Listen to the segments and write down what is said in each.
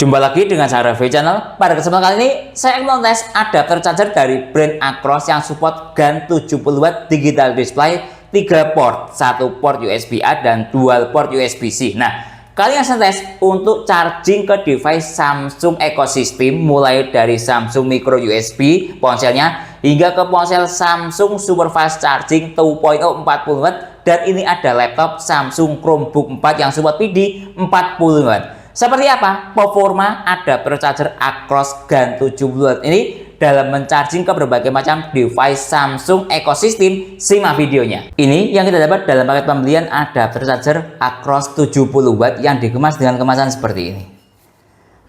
Jumpa lagi dengan saya Review Channel. Pada kesempatan kali ini saya akan tes adapter charger dari brand Acros yang support GaN 70W digital display 3 port, 1 port USB-A dan dual port USB-C. Nah, kali ini saya tes untuk charging ke device Samsung ekosistem, mulai dari Samsung micro USB ponselnya hingga ke ponsel Samsung super fast charging 2.0 40W, dan ini ada laptop Samsung Chromebook 4 yang support PD 40W. Seperti apa performa adapter charger Acros GaN 70W ini dalam mencharging ke berbagai macam device Samsung ekosistem? Simak videonya. Ini yang kita dapat dalam paket pembelian adapter charger Acros 70W yang dikemas dengan kemasan seperti ini.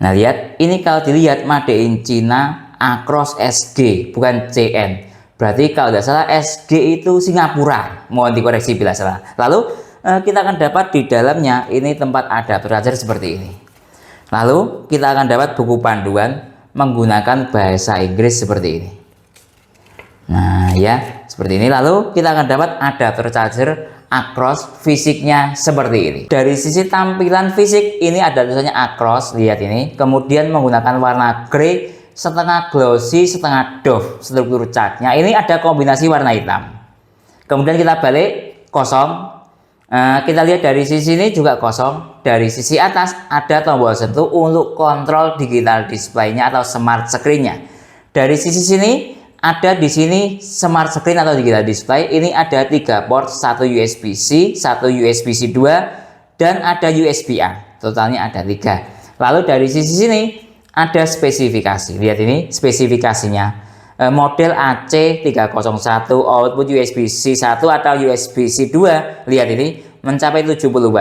Nah, lihat, ini kalau dilihat made in China, Acros SG, bukan CN. Berarti kalau tidak salah SG itu Singapura. Mohon dikoreksi bila salah. Lalu kita akan dapat di dalamnya ini tempat adapter charger seperti ini. Lalu kita akan dapat buku panduan menggunakan bahasa Inggris seperti ini. Nah ya, seperti ini. Lalu kita akan dapat adapter charger Acros fisiknya seperti ini. Dari sisi tampilan fisik ini ada tulisannya Acros, lihat ini. Kemudian menggunakan warna grey, setengah glossy, setengah doff. Struktur catnya ini ada kombinasi warna hitam. Kemudian kita balik, kosong. Kita lihat dari sisi ini juga kosong. Dari sisi atas ada tombol sentuh untuk kontrol digital display-nya atau smart screen-nya. Dari sisi sini ada di sini smart screen atau digital display. Ini ada 3 port, 1 USB-C, 1 USB-C 2, dan ada USB-A. Totalnya ada 3. Lalu dari sisi sini ada spesifikasi. Lihat ini spesifikasinya. Model AC301, output USB-C 1 atau USB-C 2, lihat ini mencapai 70W.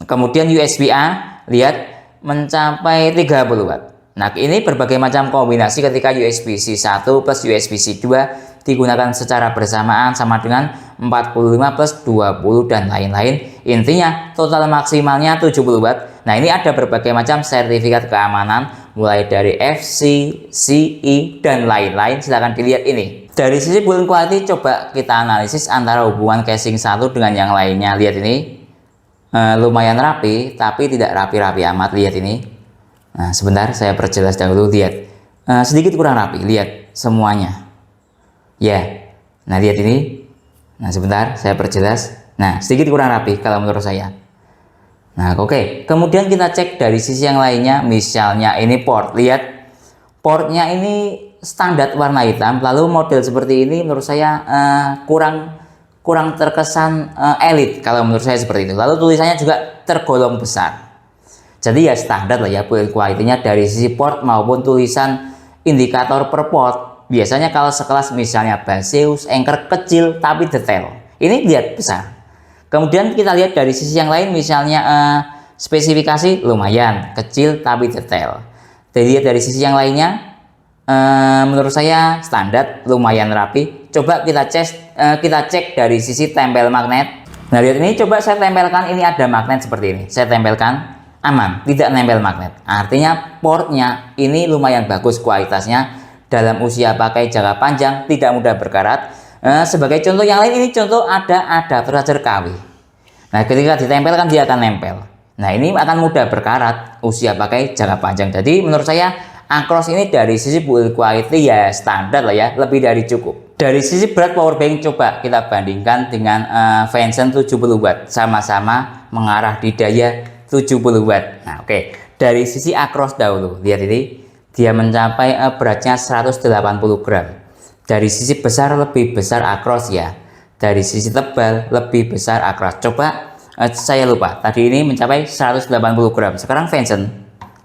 Kemudian USB-A, lihat mencapai 30W. Nah, ini berbagai macam kombinasi ketika USB-C 1 plus USB-C 2 digunakan secara bersamaan sama dengan 45 plus 20 dan lain-lain. Intinya total maksimalnya 70W. Nah, ini ada berbagai macam sertifikat keamanan mulai dari FC, CE dan lain-lain. Silahkan dilihat ini. Dari sisi build quality coba kita analisis antara hubungan casing satu dengan yang lainnya. Lihat ini lumayan rapi, tapi tidak rapi-rapi amat. Lihat ini. Nah, sebentar saya perjelas dahulu. Lihat sedikit kurang rapi. Lihat semuanya. Ya. Nah, lihat ini. Nah, sebentar saya perjelas. Nah, sedikit kurang rapi kalau menurut saya. Nah, oke. Kemudian kita cek dari sisi yang lainnya, misalnya ini port. Lihat, portnya ini standar warna hitam. Lalu model seperti ini menurut saya kurang terkesan elit kalau menurut saya seperti itu. Lalu tulisannya juga tergolong besar. Jadi ya standar lah ya build quality-nya dari sisi port maupun tulisan indikator per port. Biasanya kalau sekelas misalnya Baseus, Anker kecil tapi detail. Ini lihat besar. Kemudian kita lihat dari sisi yang lain, misalnya spesifikasi lumayan kecil tapi detail. Dilihat dari sisi yang lainnya, menurut saya standar, lumayan rapi. Coba kita cek dari sisi tempel magnet. Nah, lihat ini, coba saya tempelkan, ini ada magnet seperti ini. Saya tempelkan, aman, tidak nempel magnet. Artinya portnya ini lumayan bagus kualitasnya, dalam usia pakai jangka panjang, tidak mudah berkarat. Sebagai contoh yang lain, ini contoh ada adapter charger KW. Nah, ketika ditempelkan dia akan nempel. Nah, ini akan mudah berkarat, usia pakai jangka panjang. Jadi menurut saya Acros ini dari sisi build quality ya standar lah ya, lebih dari cukup. Dari sisi berat power bank coba kita bandingkan dengan Venson 70W, sama-sama mengarah di daya 70W. Nah, oke. Dari sisi Acros dahulu, lihat ini dia mencapai beratnya 180 gram. Dari sisi besar lebih besar Acros ya. Dari sisi tebal lebih besar Acros. Coba saya lupa. Tadi ini mencapai 180 gram. Sekarang Venson,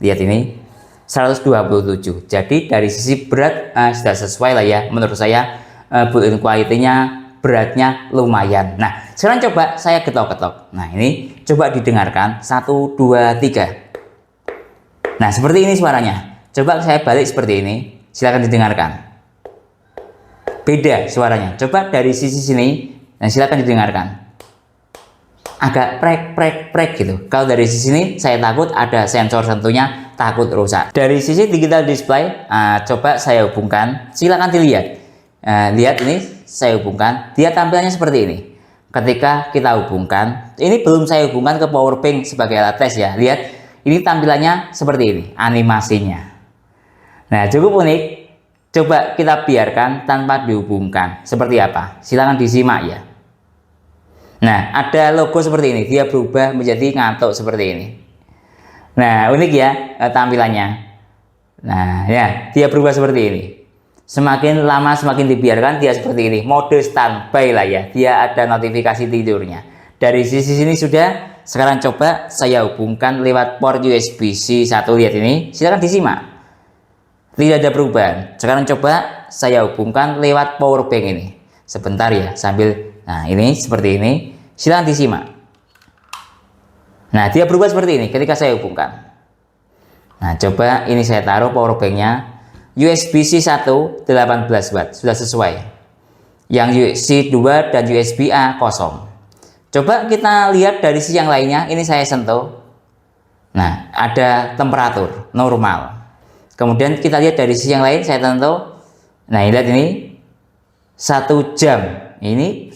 lihat ini 127. Jadi dari sisi berat sudah sesuai lah ya. Menurut saya build quality-nya beratnya lumayan. Nah, sekarang coba saya ketok-ketok. Nah, ini coba didengarkan. 1, 2, 3. Nah, seperti ini suaranya. Coba saya balik seperti ini. Silahkan didengarkan. Beda suaranya. Coba dari sisi sini, nah silakan didengarkan. Agak prek gitu. Kalau dari sisi ini saya takut ada sensor sentuhnya, takut rusak. Dari sisi digital display, coba saya hubungkan. Silakan dilihat. Lihat ini saya hubungkan. Dia tampilannya seperti ini. Ketika kita hubungkan, ini belum saya hubungkan ke power bank sebagai alat tes ya. Lihat, ini tampilannya seperti ini animasinya. Nah, cukup unik. Coba kita biarkan tanpa dihubungkan. Seperti apa? Silahkan disimak ya. Nah, ada logo seperti ini. Dia berubah menjadi ngantuk seperti ini. Nah, unik ya tampilannya. Nah, ya, dia berubah seperti ini. Semakin lama semakin dibiarkan dia seperti ini. Mode standby lah ya. Dia ada notifikasi tidurnya. Dari sisi sini sudah. Sekarang coba saya hubungkan lewat port USB-C 1. Lihat ini. Silahkan disimak. Tidak ada perubahan. Sekarang coba saya hubungkan lewat power bank ini. Sebentar ya, sambil. Nah, ini seperti ini. Silahkan disimak. Nah, dia berubah seperti ini ketika saya hubungkan. Nah, coba ini saya taruh power banknya. USB-C 1 18 watt. Sudah sesuai. Yang USB 2 dan USB-A kosong. Coba kita lihat dari sisi yang lainnya. Ini saya sentuh. Nah, ada temperatur normal. Kemudian kita lihat dari sisi yang lain, saya sentuh. Nah, lihat ini 1 jam. Ini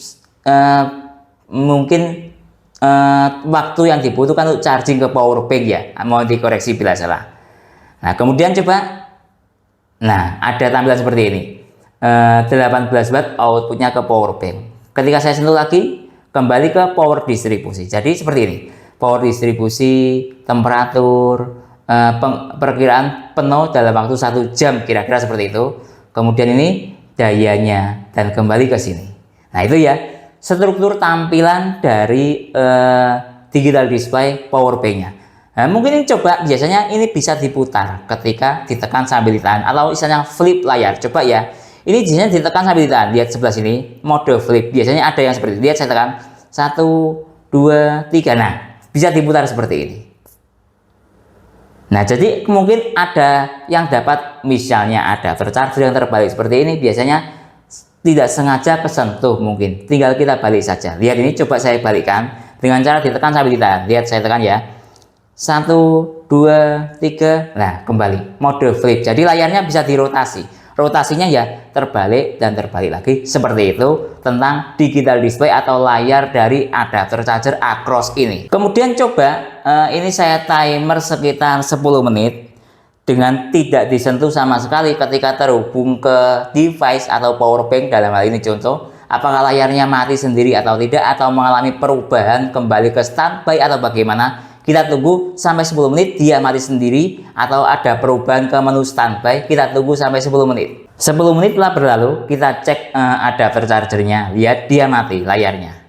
mungkin waktu yang dibutuhkan untuk charging ke power bank ya. Mau dikoreksi bila salah. Nah, kemudian coba. Nah, ada tampilan seperti ini. 18 watt outputnya ke power bank. Ketika saya sentuh lagi, kembali ke power distribusi. Jadi seperti ini. Power distribusi, temperatur, perkiraan penuh dalam waktu 1 jam, kira-kira seperti itu. Kemudian ini dayanya dan kembali ke sini. Nah, itu ya struktur tampilan dari digital display power bank-nya. Nah, mungkin ini coba biasanya ini bisa diputar ketika ditekan sambil ditahan atau istilahnya flip layar. Coba ya. Ini biasanya ditekan sambil ditahan. Lihat sebelah sini, mode flip. Biasanya ada yang seperti itu. Lihat saya tekan 1, 2, 3. Nah, bisa diputar seperti ini. Nah, jadi mungkin ada yang dapat, misalnya ada charger yang terbalik seperti ini, biasanya tidak sengaja kesentuh mungkin. Tinggal kita balik saja. Lihat ini, coba saya balikkan dengan cara ditekan sambil ditahan. Lihat saya tekan ya. 1, 2, 3. Nah, kembali. Mode flip. Jadi layarnya bisa dirotasi. Rotasinya ya terbalik dan terbalik lagi. Seperti itu tentang digital display atau layar dari adapter charger Acros ini. Kemudian coba ini saya timer sekitar 10 menit dengan tidak disentuh sama sekali ketika terhubung ke device atau power bank. Dalam hal ini contoh, apakah layarnya mati sendiri atau tidak, atau mengalami perubahan kembali ke standby atau bagaimana. Kita tunggu sampai 10 menit dia mati sendiri, atau ada perubahan ke menu standby. Kita tunggu sampai 10 menit. 10 menit telah berlalu, kita cek adapter chargernya. Lihat dia mati layarnya.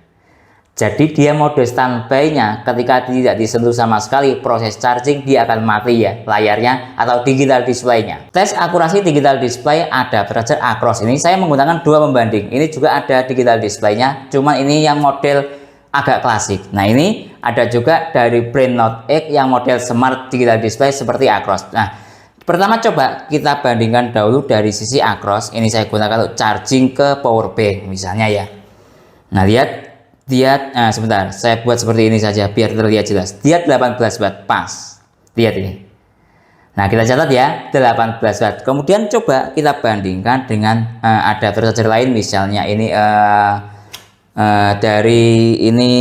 Jadi dia mode standby-nya ketika tidak disentuh sama sekali proses charging, dia akan mati ya layarnya atau digital display-nya. Tes akurasi digital display adapter charger Acros ini saya menggunakan 2 pembanding. Ini juga ada digital display-nya, cuman ini yang model agak klasik. Nah, ini ada juga dari brand Note X yang model smart digital display seperti Acros. Nah, pertama coba kita bandingkan dahulu dari sisi Acros. Ini saya gunakan untuk charging ke power bank misalnya ya. Nah, lihat sebentar, saya buat seperti ini saja biar terlihat jelas. Dia 18 watt pas. Lihat ini. Nah, kita catat ya, 18 watt. Kemudian coba kita bandingkan dengan adapter charger lain, misalnya ini dari ini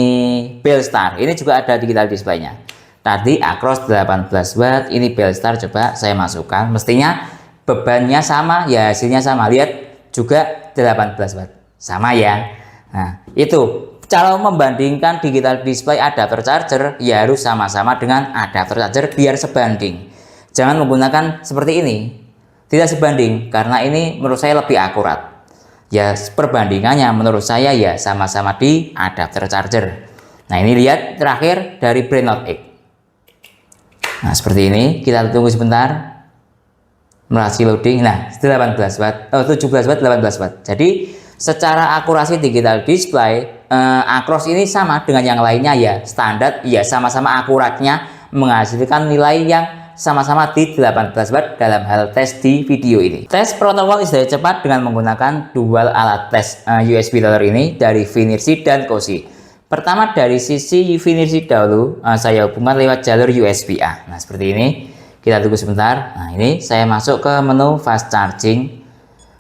Belstar. Ini juga ada digital display-nya. Tadi Acros 18 watt, ini Belstar. Coba saya masukkan, mestinya bebannya sama ya, hasilnya sama. Lihat juga 18 watt, sama ya. Nah, itu kalau membandingkan digital display adapter charger ya harus sama-sama dengan adapter charger biar sebanding. Jangan menggunakan seperti ini, tidak sebanding, karena ini menurut saya lebih akurat. Ya, perbandingannya menurut saya ya sama-sama di adapter charger. Nah, ini lihat terakhir dari brand Note X. Nah, seperti ini, kita tunggu sebentar. Masih loading. Nah, 18 watt, 17 watt, 18 watt. Jadi secara akurasi digital display Acros ini sama dengan yang lainnya ya, standar ya, sama-sama akuratnya menghasilkan nilai yang sama-sama di 18 watt dalam hal tes di video ini. Tes protokol istirahat cepat dengan menggunakan dual alat tes USB Toler ini dari Finersi dan Cosi. Pertama dari sisi Finersi dahulu, saya hubungkan lewat jalur USB-A. Nah, seperti ini. Kita tunggu sebentar. Nah, ini saya masuk ke menu fast charging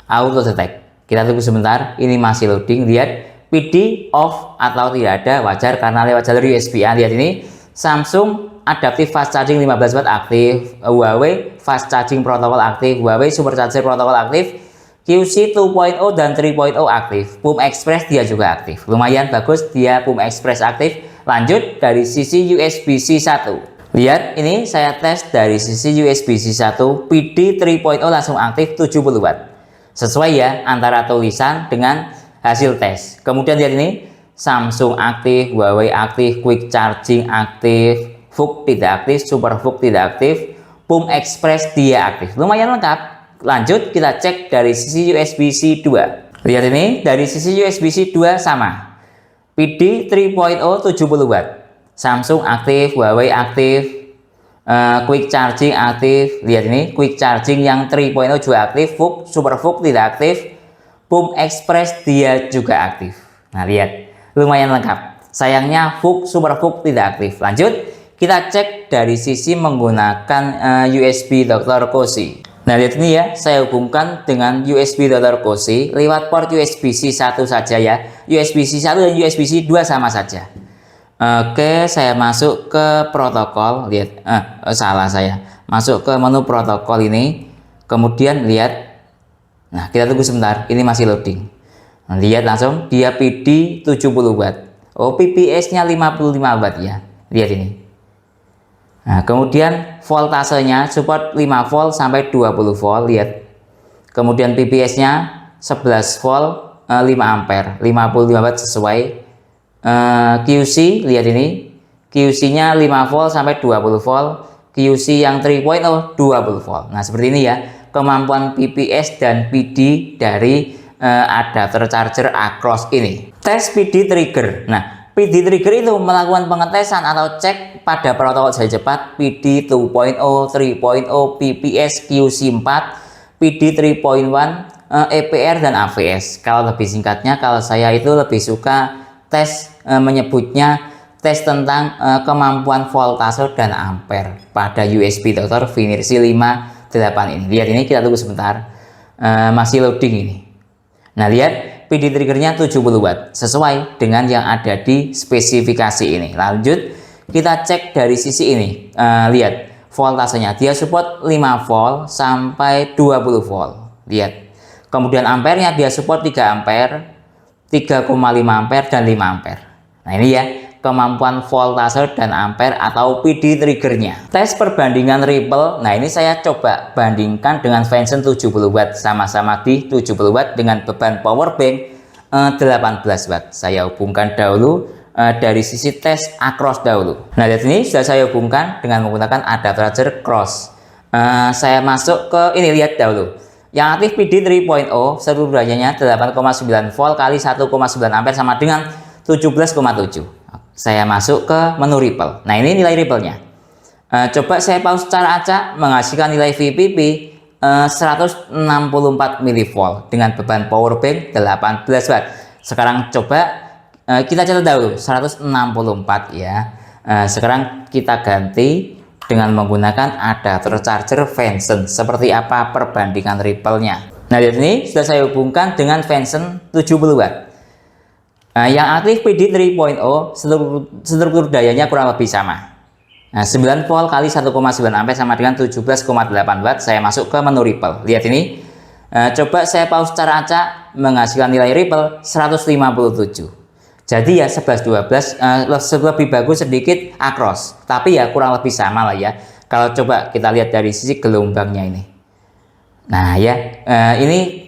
auto detect. Kita tunggu sebentar, ini masih loading. Lihat PD off atau tidak ada, wajar karena lewat jalur USB-A. Lihat ini Samsung Adaptive Fast Charging 15 watt aktif, Huawei Fast Charging Protocol aktif, Huawei Supercharger Protocol aktif, QC 2.0 dan 3.0 aktif, PUM Express dia juga aktif. Lumayan bagus, dia PUM Express aktif. Lanjut dari sisi USB-C 1. Lihat, ini saya tes dari sisi USB-C 1, PD 3.0 langsung aktif 70 watt. Sesuai ya antara tulisan dengan hasil tes. Kemudian lihat ini, Samsung aktif, Huawei aktif, Quick Charging aktif, VOOC tidak aktif, Super VOOC tidak aktif, PUM Express dia aktif. Lumayan lengkap. Lanjut kita cek dari sisi USB-C 2. Lihat ini, dari sisi USB-C 2 sama. PD 3.0 70 watt. Samsung aktif, Huawei aktif, Quick Charging aktif. Lihat ini, Quick Charging yang 3.0 juga aktif, VOOC, Super VOOC tidak aktif, PUM Express dia juga aktif. Nah lihat, lumayan lengkap. Sayangnya VOOC, Super VOOC tidak aktif. Lanjut kita cek dari sisi menggunakan USB Dr. Cozy. Nah lihat ini ya, saya hubungkan dengan USB Dr. Cozy lewat port USB-C 1 saja ya. USB-C 1 dan USB-C 2 sama saja. Oke, saya masuk ke protokol. Lihat, salah saya. Masuk ke menu protokol ini. Kemudian lihat. Nah, kita tunggu sebentar. Ini masih loading. Nah, lihat langsung dia PD 70 watt. Oh, PPS-nya 55 watt ya. Lihat ini. Nah, kemudian voltasenya support 5 volt sampai 20 volt. Lihat. Kemudian PPS-nya 11 volt 5 ampere, 55 watt sesuai. QC, lihat ini. QC-nya 5 volt sampai 20 volt. QC yang 3.0 20 volt. Nah, seperti ini ya kemampuan PPS dan PD dari adapter charger Acros ini. Tes PD trigger. Nah, PD trigger itu melakukan pengetesan atau cek pada protokol jaringan cepat PD 2.0, 3.0, PPS, QC 4, PD 3.1, EPR dan AVS. Kalau lebih singkatnya, kalau saya itu lebih suka tes menyebutnya tes tentang kemampuan voltase dan ampere pada USB Dr. Finersi 58 ini. Lihat ini, kita tunggu sebentar. Masih loading ini. Nah, lihat PD triggernya 70 watt sesuai dengan yang ada di spesifikasi ini. Lanjut kita cek dari sisi ini. Lihat voltasenya, dia support 5 volt sampai 20 volt. Lihat. Kemudian ampernya dia support 3 ampere, 3,5 ampere dan 5 ampere. Nah, ini ya kemampuan voltase dan ampere atau PD triggernya. Tes perbandingan Ripple. Nah, ini saya coba bandingkan dengan Vention 70 watt, sama-sama di 70 watt dengan beban power bank 18 watt. Saya hubungkan dahulu dari sisi tes Acros dahulu. Nah, lihat ini sudah saya hubungkan dengan menggunakan adapter charger Cross. Saya masuk ke ini, lihat dahulu. Yang aktif PD 3.0 seluruh dayanya 8,9 volt kali 1,9 ampere sama dengan 17,7. Saya masuk ke menu Ripple. Nah, ini nilai Ripple-nya. Coba saya pause secara acak, menghasilkan nilai VPP 164 mV dengan beban power bank 18 watt. Sekarang coba kita catat dahulu 164 ya. Sekarang kita ganti dengan menggunakan adapter charger Vention. Seperti apa perbandingan Ripple-nya? Nah, di sini sudah saya hubungkan dengan Vention 70 watt. Yang aktif PD 3.0 seluruh dayanya kurang lebih sama. Nah, 9 volt kali 1,9 ampere sama dengan 17,8 watt. Saya masuk ke menu Ripple. Lihat ini. Coba saya pause secara acak, menghasilkan nilai Ripple 157. Jadi ya 11-12 lebih bagus sedikit Acros. Tapi ya kurang lebih sama lah ya. Kalau coba kita lihat dari sisi gelombangnya ini. Nah ya, ini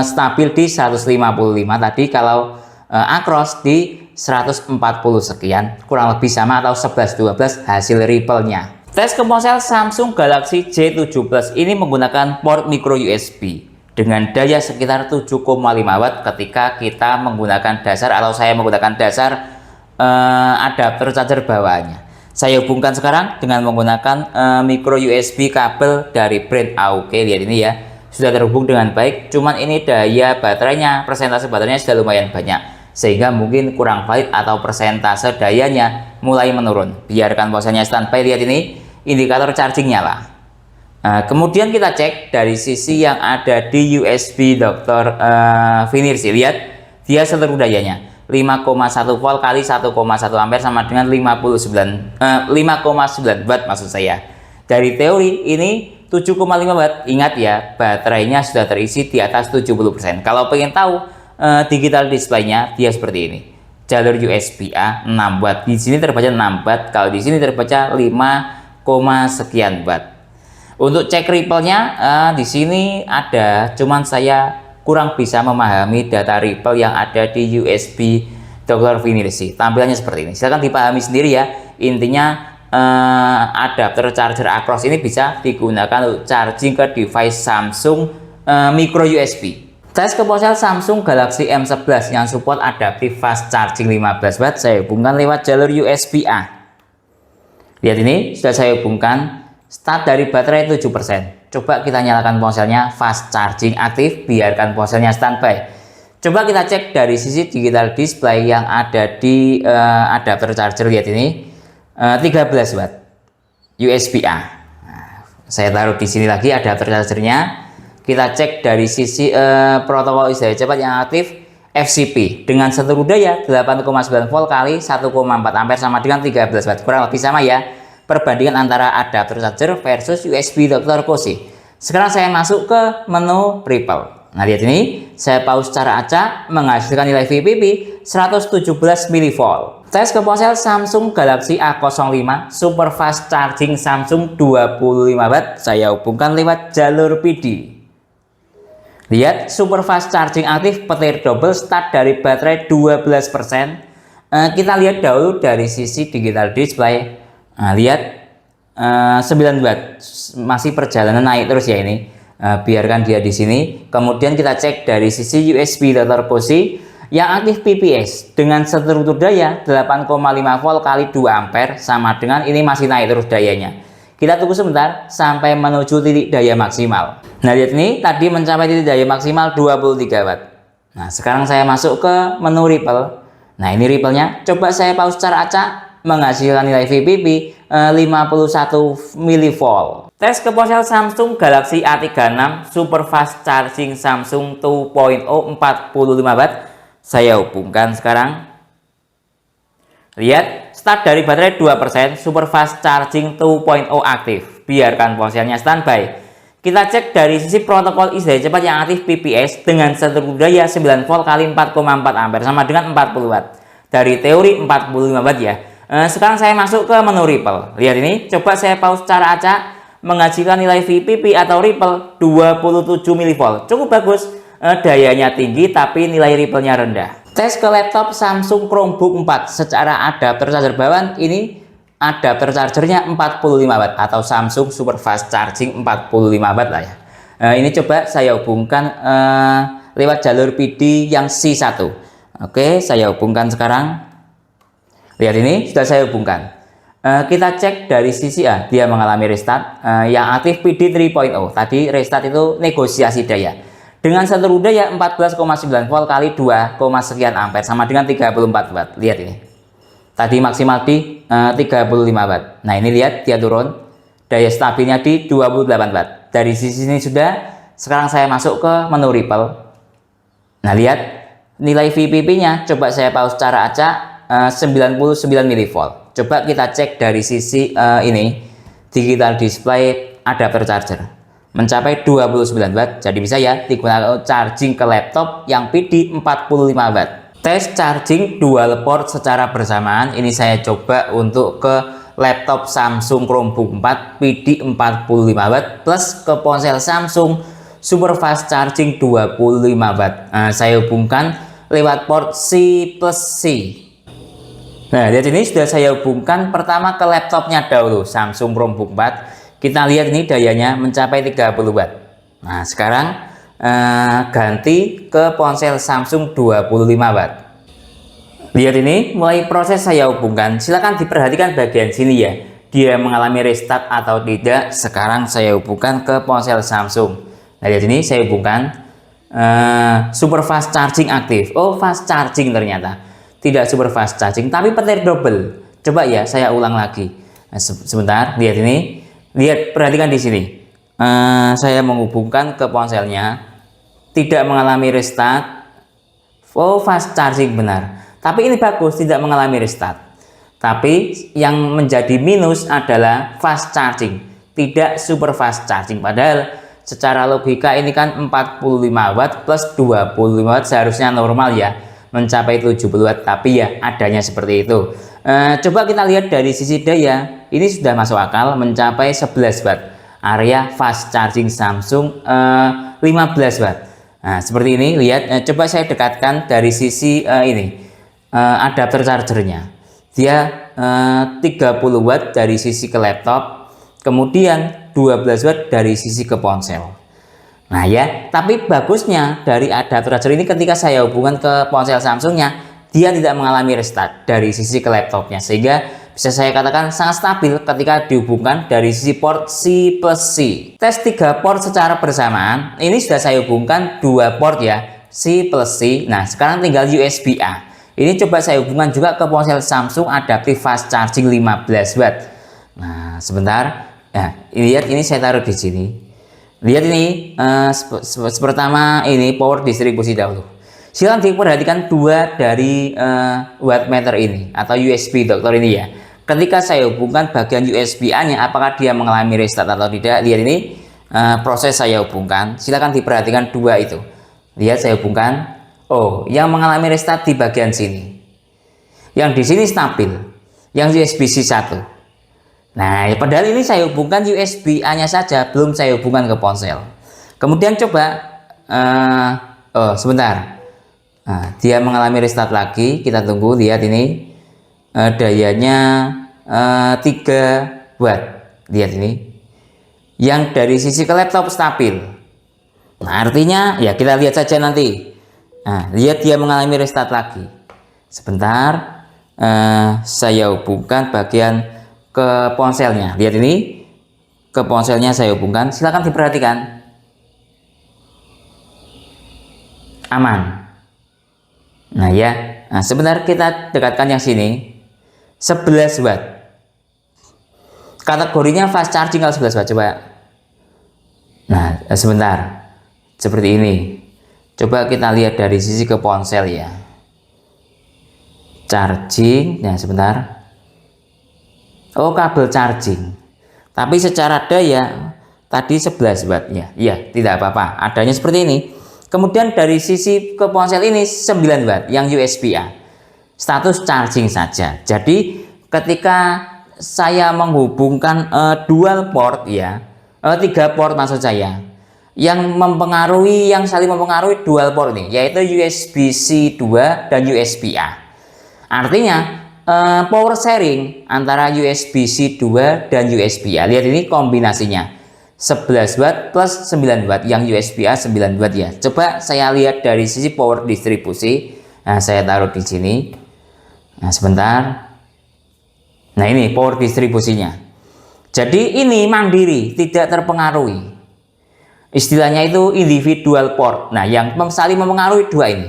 stabil di 155 tadi. Kalau Acros di 140 sekian, kurang lebih sama atau 11-12 hasil Ripple-nya. Tes ke ponsel Samsung Galaxy J7 Plus ini menggunakan port micro USB dengan daya sekitar 7,5 watt ketika kita menggunakan dasar atau saya menggunakan dasar adapter charger bawaannya. Saya hubungkan sekarang dengan menggunakan micro USB kabel dari brand AOK. Lihat ini ya, sudah terhubung dengan baik. Cuman ini daya baterainya, persentase baterainya sudah lumayan banyak, sehingga mungkin kurang valid atau persentase dayanya mulai menurun. Biarkan ponselnya standby. Lihat ini indikator charging nyala. Kemudian kita cek dari sisi yang ada di USB Dr. Finersi. Lihat dia seluruh dayanya 5,1 volt kali 1,1 ampere sama dengan 5,9 watt maksud saya. Dari teori ini 7,5 watt. Ingat ya, baterainya sudah terisi di atas 70%. Kalau pengen tahu digital display-nya, dia seperti ini. Jalur USB A 6 watt. Di sini terbaca 6 watt, kalau di sini terbaca 5, sekian watt. Untuk cek ripple-nya di sini ada, cuman saya kurang bisa memahami data ripple yang ada di USB Dr. Vinirsi. Tampilannya seperti ini. Silahkan dipahami sendiri ya. Intinya adapter charger Acros ini bisa digunakan untuk charging ke device Samsung micro USB. Tes ke ponsel Samsung Galaxy M11 yang support adaptive fast charging 15 watt saya hubungkan lewat jalur USB A. Lihat ini, sudah saya hubungkan. Start dari baterai 7%. Coba kita nyalakan ponselnya fast charging aktif, biarkan ponselnya standby. Coba kita cek dari sisi digital display yang ada di adapter charger. Lihat ini 13 watt USB A. Nah, saya taruh di sini lagi adapter chargernya. Kita cek dari sisi protokol istirahat cepat yang aktif FCP dengan seluruh daya 8,9 volt kali 1,4 ampere sama dengan 13 watt. Kurang lebih sama ya perbandingan antara adapter charger versus USB Dr. Cozy. Sekarang saya masuk ke menu Ripple. Nah, lihat ini, saya pause secara acak menghasilkan nilai VPP 117 mV. Tes ke ponsel Samsung Galaxy A05 Super Fast Charging Samsung 25 watt, saya hubungkan lewat jalur PD. Lihat, Super Fast Charging aktif, petir double, start dari baterai 12%. Kita lihat dahulu dari sisi digital display. Nah, lihat 9 watt, masih perjalanan naik terus ya ini. Biarkan dia di sini. Kemudian kita cek dari sisi USB Dr. Cozy yang aktif PPS dengan struktur daya 8,5 volt kali 2 ampere sama dengan ini masih naik terus dayanya. Kita tunggu sebentar sampai menuju titik daya maksimal. Nah, lihat ini tadi mencapai titik daya maksimal 23 watt. Nah, sekarang saya masuk ke menu Ripple. Nah, ini Ripple-nya. Coba saya pause secara acak menghasilkan nilai VPP 51 mV. Tes ke ponsel Samsung Galaxy A36 Super Fast Charging Samsung 2.0 45 watt. Saya hubungkan sekarang. Lihat, start dari baterai 2%, Super Fast Charging 2.0 aktif. Biarkan ponselnya standby. Kita cek dari sisi protokol istirahat cepat yang aktif PPS dengan struktur daya 9 volt kali 4,4 ampere sama dengan 40 watt. Dari teori 45 watt ya. Sekarang saya masuk ke menu Ripple. Lihat ini, coba saya pause secara acak menghasilkan nilai VPP atau Ripple 27 mV. Cukup bagus, dayanya tinggi tapi nilai Ripple-nya rendah. Tes ke laptop Samsung Chromebook 4 secara adapter charger bawaan, ini adapter chargernya 45 watt atau Samsung Super Fast Charging 45 watt lah ya. Ini coba saya hubungkan lewat jalur PD yang C1. Oke, saya hubungkan sekarang. Lihat ini, sudah saya hubungkan. Kita cek dari sisi A, dia mengalami restart. Yang aktif PD 3.0. Tadi restart itu negosiasi daya. Dengan seluruh daya 14,9 volt kali 2, sekian ampere sama dengan 34 watt. Lihat ini. Tadi maksimal di 35 watt. Nah, ini lihat dia turun. Daya stabilnya di 28 watt. Dari sisi ini sudah. Sekarang saya masuk ke menu Ripple. Nah, lihat nilai VPP-nya. Coba saya pause secara acak. 99 mV. Coba kita cek dari sisi ini digital display adapter charger mencapai 29 watt. Jadi bisa ya digunakan charging ke laptop yang PD 45 watt. Tes charging dual port secara bersamaan ini saya coba untuk ke laptop Samsung Chromebook 4 PD 45 watt plus ke ponsel Samsung Super Fast Charging 25 watt. Saya hubungkan lewat port C+C. Nah, lihat ini sudah saya hubungkan pertama ke laptopnya dahulu, Samsung Chromebook 4. Kita lihat ini dayanya mencapai 30 watt. Nah, sekarang ganti ke ponsel Samsung 25 watt. Lihat ini, mulai proses saya hubungkan. Silahkan diperhatikan bagian sini ya. Dia mengalami restart atau tidak. Sekarang saya hubungkan ke ponsel Samsung. Nah, lihat ini saya hubungkan. Super Fast Charging aktif. Oh, fast charging ternyata. Tidak super fast charging, tapi petir double. Coba ya, saya ulang lagi. Nah, sebentar, lihat ini. Lihat, perhatikan di sini. Saya menghubungkan ke ponselnya. Tidak mengalami restart. Oh, fast charging benar. Tapi ini bagus, tidak mengalami restart. Tapi yang menjadi minus adalah fast charging, tidak super fast charging. Padahal secara logika ini kan 45 watt plus 25 watt seharusnya normal ya, mencapai 70 watt, tapi ya adanya seperti itu. Coba kita lihat dari sisi daya, ini sudah masuk akal, mencapai 11 watt. Area fast charging Samsung 15 watt. Nah, seperti ini, lihat. Coba saya dekatkan dari sisi adapter chargernya. Dia 30 watt dari sisi ke laptop, kemudian 12 watt dari sisi ke ponsel. Nah ya, tapi bagusnya dari adapter charger ini ketika saya hubungkan ke ponsel Samsungnya, dia tidak mengalami restart dari sisi ke laptopnya, sehingga bisa saya katakan sangat stabil ketika dihubungkan dari sisi port C plus C. Tes 3 port secara bersamaan, ini sudah saya hubungkan 2 port ya, C plus C. Nah sekarang tinggal USB A. Ini coba saya hubungkan juga ke ponsel Samsung Adaptive Fast Charging 15 watt. Nah sebentar, nah lihat, ini saya taruh di sini. Lihat ini, pertama ini power distribusi dahulu. Silakan diperhatikan dua dari wattmeter ini atau USB dokter ini ya. Ketika saya hubungkan bagian USB A nya, apakah dia mengalami restart atau tidak? Lihat ini, proses saya hubungkan. Silakan diperhatikan dua itu. Lihat saya hubungkan. Oh, yang mengalami restart di bagian sini. Yang di sini stabil. Yang USB-C 1. Nah, padahal ini saya hubungkan USB A nya saja, belum saya hubungkan ke ponsel. Kemudian coba, sebentar. Nah, dia mengalami restart lagi. Kita tunggu. Lihat ini. Dayanya 3 watt. Lihat ini, yang dari sisi ke laptop stabil. Nah artinya ya kita lihat saja nanti. Nah lihat, dia mengalami restart lagi. Sebentar, saya hubungkan bagian ke ponselnya. Lihat ini, ke ponselnya saya hubungkan. Silahkan diperhatikan, aman. Nah ya, nah sebentar kita dekatkan yang sini. 11 watt. Kategorinya fast charging kalau 11 watt. Coba. Nah, sebentar. Seperti ini. Coba kita lihat dari sisi ke ponsel ya. Charging. Nah, sebentar. Oh, kabel charging. Tapi secara daya tadi 11 watt ya. Iya, tidak apa-apa. Adanya seperti ini. Kemudian dari sisi ke ponsel ini 9 watt yang USB A. Status charging saja. Jadi ketika saya menghubungkan dual port ya, 3 port maksud saya, yang saling mempengaruhi dual port ini, yaitu USB-C 2 dan USB A. Artinya power sharing antara USB-C 2 dan USB A. Lihat ini kombinasinya 11 watt plus 9 watt, yang USB A 9 watt ya. Coba saya lihat dari sisi power distribusi. Nah, saya taruh di sini. Nah, sebentar. Nah, ini power distribusinya. Jadi ini mandiri, tidak terpengaruhi. Istilahnya itu individual port. Nah, yang saling mempengaruhi dua ini.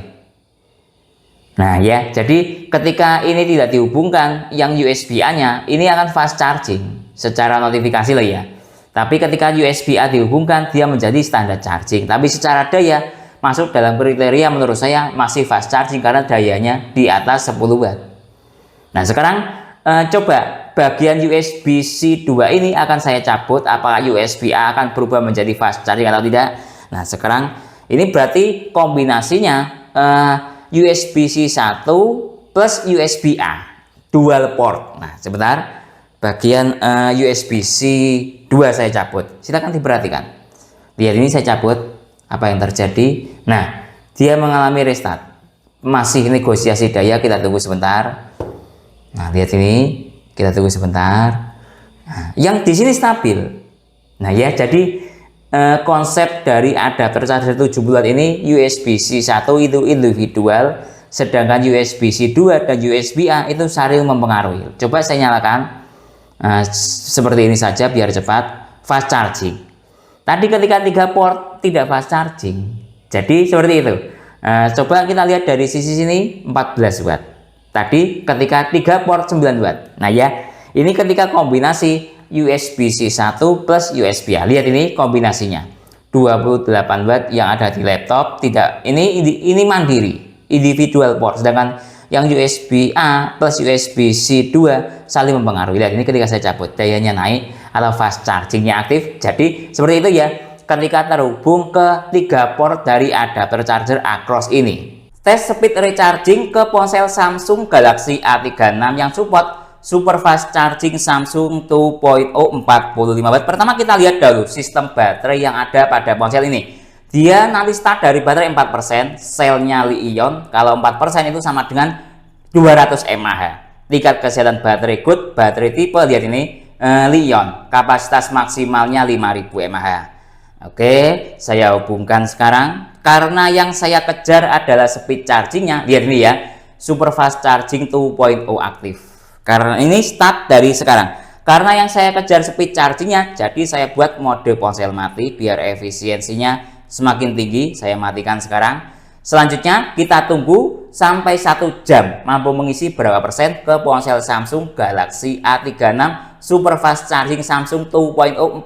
Nah, ya. Jadi ketika ini tidak dihubungkan yang USB A-nya, ini akan fast charging secara notifikasi lah ya. Tapi ketika USB A dihubungkan, dia menjadi standar charging. Tapi secara daya masuk dalam kriteria menurut saya masih fast charging karena dayanya di atas 10 watt. Nah sekarang coba bagian USB-C 2 ini akan saya cabut, apakah USB A akan berubah menjadi fast charging atau tidak. Nah sekarang ini berarti kombinasinya USB-C 1 plus USB A dual port. Nah sebentar, bagian USB-C 2 saya cabut. Silakan diperhatikan. Lihat ini, saya cabut. Apa yang terjadi? Nah dia mengalami restart, masih negosiasi daya. Kita tunggu sebentar. Nah, lihat ini, kita tunggu sebentar. Nah, yang di sini stabil. Nah, ya, jadi konsep dari adapter charger 70 watt ini USB-C 1 itu individual, sedangkan USB-C 2 dan USB A itu saling mempengaruhi. Coba saya nyalakan. Seperti ini saja biar cepat, fast charging. Tadi ketika 3 port tidak fast charging. Jadi seperti itu. Coba kita lihat dari sisi sini 14 watt. Tadi ketika 3 port 9 watt. Nah ya, ini ketika kombinasi USB-C 1 plus USB A. Lihat ini kombinasinya. 28 watt yang ada di laptop tidak, ini mandiri, individual port. Sedangkan yang USB A plus USB C 2 saling mempengaruhi. Lihat ini ketika saya cabut dayanya naik atau fast chargingnya aktif. Jadi seperti itu ya ketika terhubung ke 3 port dari adapter charger Acros ini. Tes speed recharging ke ponsel Samsung Galaxy A36 yang support super fast charging Samsung 2.0 45 watt. Pertama kita lihat dulu sistem baterai yang ada pada ponsel ini. Dia nanti start dari baterai 4%, selnya Li-ion. Kalau 4% itu sama dengan 200 mAh. Tingkat kesehatan baterai good, baterai tipe lihat ini Li-ion. Kapasitas maksimalnya 5000 mAh. Oke, saya hubungkan sekarang. Karena yang saya kejar adalah speed chargingnya. Lihat ini ya, super fast charging 2.0 aktif. Karena ini start dari sekarang. Karena yang saya kejar speed chargingnya, jadi saya buat mode ponsel mati biar efisiensinya semakin tinggi. Saya matikan sekarang. Selanjutnya kita tunggu sampai 1 jam mampu mengisi berapa persen ke ponsel Samsung Galaxy A36 super fast charging Samsung 2.0 45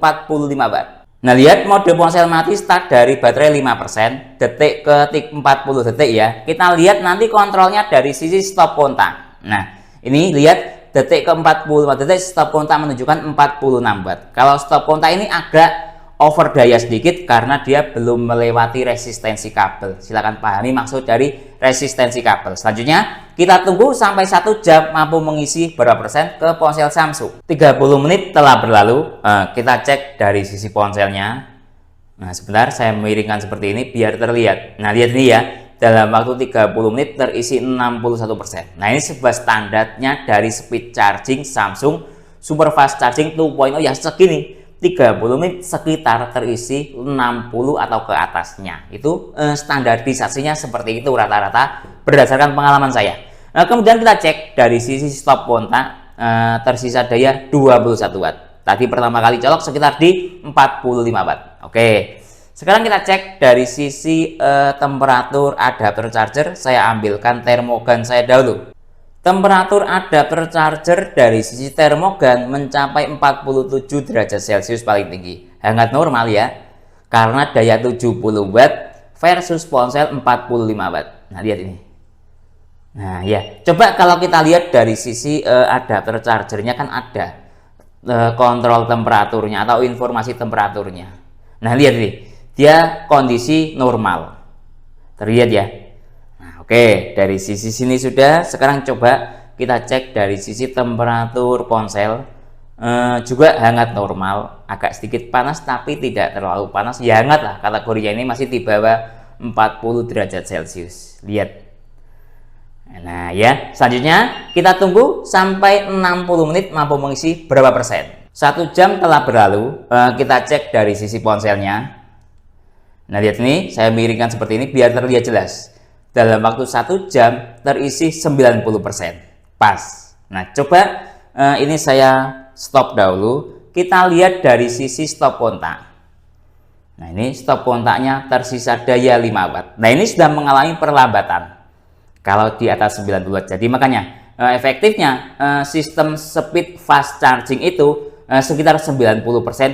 watt. Nah lihat mode ponsel mati start dari baterai 5%, detik ke 40 detik ya. Kita lihat nanti kontrolnya dari sisi stop kontak. Nah ini lihat detik ke 45 detik stop kontak menunjukkan 46 watt. Kalau stop kontak ini agak over daya sedikit karena dia belum melewati resistensi kabel. Silahkan pahami maksud dari resistensi kabel. Selanjutnya kita tunggu sampai 1 jam mampu mengisi berapa persen ke ponsel Samsung. 30 menit telah berlalu. Kita cek dari sisi ponselnya. Nah sebentar saya miringkan seperti ini biar terlihat. Nah lihat ini ya, dalam waktu 30 menit terisi 61%. Nah ini sebuah standarnya dari speed charging Samsung super fast charging 2.0 yang segini. 30 menit sekitar terisi 60 atau ke atasnya. Itu standarisasinya seperti itu rata-rata berdasarkan pengalaman saya. Nah, kemudian kita cek dari sisi stop kontak tersisa daya 21 watt. Tadi pertama kali colok sekitar di 45 watt. Oke. Sekarang kita cek dari sisi temperatur adapter charger. Saya ambilkan termogan saya dahulu. Temperatur adapter charger dari sisi termogan mencapai 47 derajat Celcius paling tinggi. Hangat normal ya. Karena daya 70 watt versus ponsel 45 watt. Nah, lihat ini. Nah, ya. Coba kalau kita lihat dari sisi adapter chargernya kan ada kontrol temperaturnya atau informasi temperaturnya. Nah, lihat ini. Dia kondisi normal. Terlihat ya. Oke, dari sisi sini sudah. Sekarang coba kita cek dari sisi temperatur ponsel. Juga hangat normal, agak sedikit panas tapi tidak terlalu panas. Ya hangat lah, kategorinya ini masih di bawah 40 derajat Celcius. Lihat. Nah ya, selanjutnya kita tunggu sampai 60 menit mampu mengisi berapa persen. 1 jam telah berlalu. Kita cek dari sisi ponselnya. Nah lihat ini, saya miringkan seperti ini biar terlihat jelas. Dalam waktu 1 jam terisi 90%. Pas. Nah coba ini saya stop dahulu. Kita lihat dari sisi stop kontak. Nah ini stop kontaknya tersisa daya 5 watt. Nah ini sudah mengalami perlambatan kalau di atas 90 watt. Jadi makanya efektifnya sistem speed fast charging itu sekitar 90%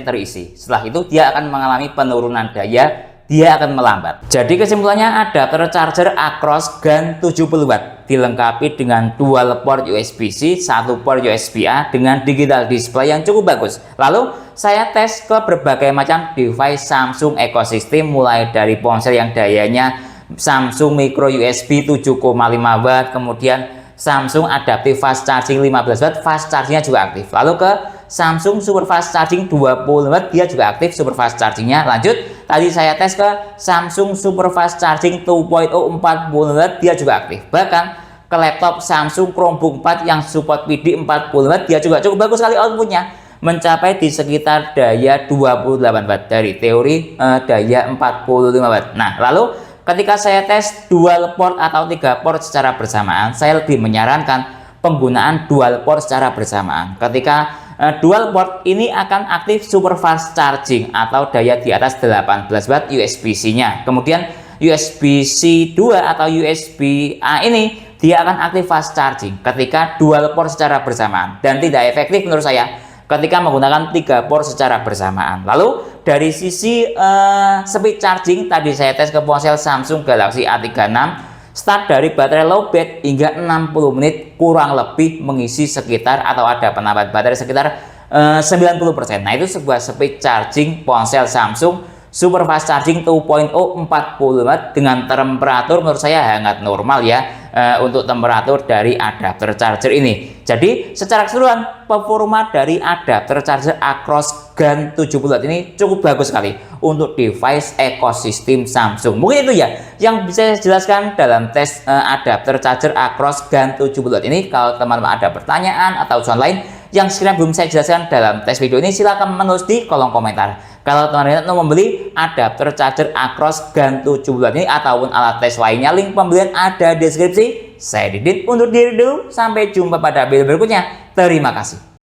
terisi. Setelah itu dia akan mengalami penurunan daya, dia akan melambat. Jadi kesimpulannya adapter charger Acros GAN 70 watt dilengkapi dengan dual port USB-C, 1 port USB-A dengan digital display yang cukup bagus. Lalu saya tes ke berbagai macam device Samsung ekosistem mulai dari ponsel yang dayanya Samsung micro USB 7,5 watt, kemudian Samsung adaptive fast charging 15 watt, fast chargingnya juga aktif. Lalu ke Samsung super fast charging 20 watt, dia juga aktif super fast chargingnya. Lanjut, tadi saya tes ke Samsung super fast charging 2.0 40 watt, dia juga aktif. Bahkan ke laptop Samsung Chromebook 4 yang support PD 40 watt, dia juga cukup bagus sekali outputnya, mencapai di sekitar daya 28 watt dari teori daya 45 watt. Nah lalu ketika saya tes dual port atau 3 port secara bersamaan, saya lebih menyarankan penggunaan dual port secara bersamaan. Ketika dual port ini akan aktif super fast charging atau daya di atas 18 watt USB-C-nya. Kemudian USB-C 2 atau USB-A ini dia akan aktif fast charging ketika dual port secara bersamaan, dan tidak efektif menurut saya ketika menggunakan 3 port secara bersamaan. Lalu dari sisi speed charging tadi saya tes ke ponsel Samsung Galaxy A36 start dari baterai lowbat hingga 60 menit kurang lebih mengisi sekitar atau ada penambahan baterai sekitar 90%. Nah, itu sebuah speed charging ponsel Samsung super fast charging 2.0 40 watt dengan temperatur menurut saya hangat normal ya untuk temperatur dari adapter charger ini. Jadi secara keseluruhan performa dari adapter charger Acros GAN 70 watt ini cukup bagus sekali untuk device ekosistem Samsung. Mungkin itu ya yang bisa saya jelaskan dalam tes adapter charger Acros GAN 70 watt ini. Kalau teman-teman ada pertanyaan atau usulan lain yang sekiranya belum saya jelaskan dalam tes video ini, silahkan menulis di kolom komentar. Kalau teman-teman mau membeli adapter charger Acros GAN 70 watt ini ataupun alat tes lainnya, link pembelian ada di deskripsi. Saya Didin undur diri dulu, sampai jumpa pada video berikutnya. Terima kasih.